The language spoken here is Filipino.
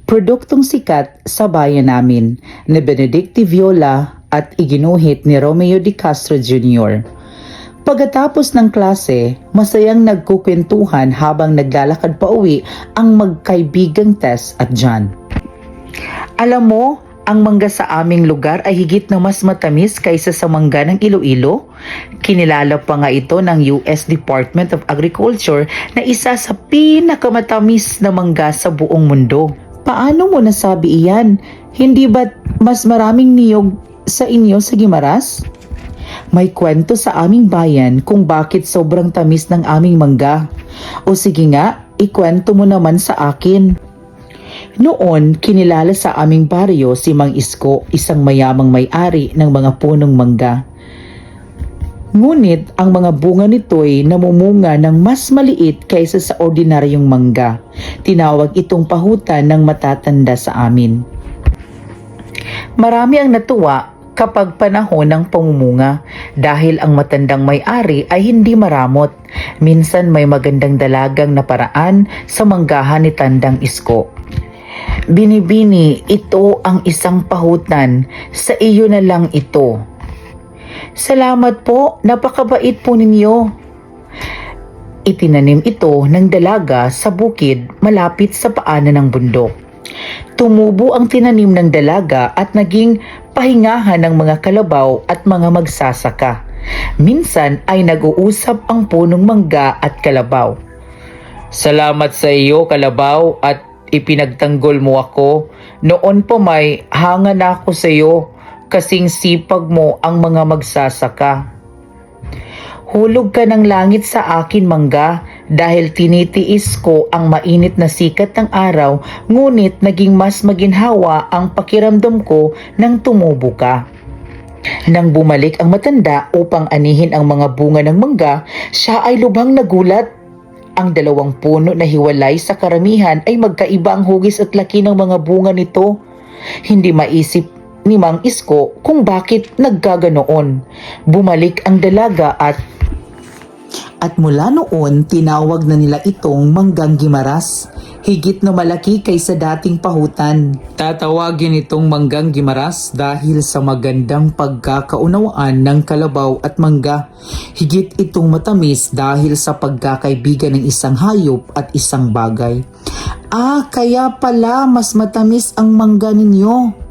Produktong sikat sa bayan namin ni Benedicti Viola at iginuhit ni Romeo de Castro Jr. Pagkatapos ng klase, masayang nagkukwentuhan habang naglalakad pa uwi ang magkaibigang Tess at John. Alam mo, ang mangga sa aming lugar ay higit na mas matamis kaysa sa mangga ng Iloilo. Kinilala pa nga ito ng US Department of Agriculture na isa sa pinakamatamis na mangga sa buong mundo. Paano mo nasabi iyan? Hindi ba't mas maraming niyog sa inyo sa Guimaras? May kwento sa aming bayan kung bakit sobrang tamis ng aming mangga. O sige nga, ikwento mo naman sa akin. Noon, kinilala sa aming baryo si Mang Isko, isang mayamang may-ari ng mga punong mangga. Ngunit ang mga bunga nito'y namumunga ng mas maliit kaysa sa ordinaryong mangga. Tinawag itong pahutan ng matatanda sa amin. Marami ang natuwa kapag panahon ng pamumunga dahil ang matandang may-ari ay hindi maramot. Minsan may magandang dalagang na paraan sa manggahan ni Tandang Isko. Binibini, ito ang isang pahutan. Sa iyo na lang ito. Salamat po, napakabait po ninyo. Itinanim ito ng dalaga sa bukid malapit sa paanan ng bundok. Tumubo ang tinanim ng dalaga at naging pahingahan ng mga kalabaw at mga magsasaka. Minsan ay nag-uusap ang punong mangga at kalabaw. Salamat sa iyo, kalabaw, at ipinagtanggol mo ako. Noon pa may hanga na ako sa iyo, kasing sipag mo ang mga magsasaka. Hulog ka ng langit sa akin, mangga, dahil tinitiis ko ang mainit na sikat ng araw, ngunit naging mas maginhawa ang pakiramdam ko nang tumubo ka. Nang bumalik ang matanda upang anihin ang mga bunga ng mangga, siya ay lubhang nagulat. Ang dalawang puno na hiwalay sa karamihan ay magkaiba ang hugis at laki ng mga bunga nito. Hindi maisip ni Mang Isko kung bakit naggaganoon. Bumalik ang dalaga at mula noon tinawag na nila itong manggang Guimaras. Higit na malaki kaysa dating pahutan. Tatawagin itong manggang Guimaras dahil sa magandang pagkakaunawaan ng kalabaw at mangga. Higit itong matamis dahil sa pagkakaibigan ng isang hayop at isang bagay. Kaya pala mas matamis ang mangga ninyo.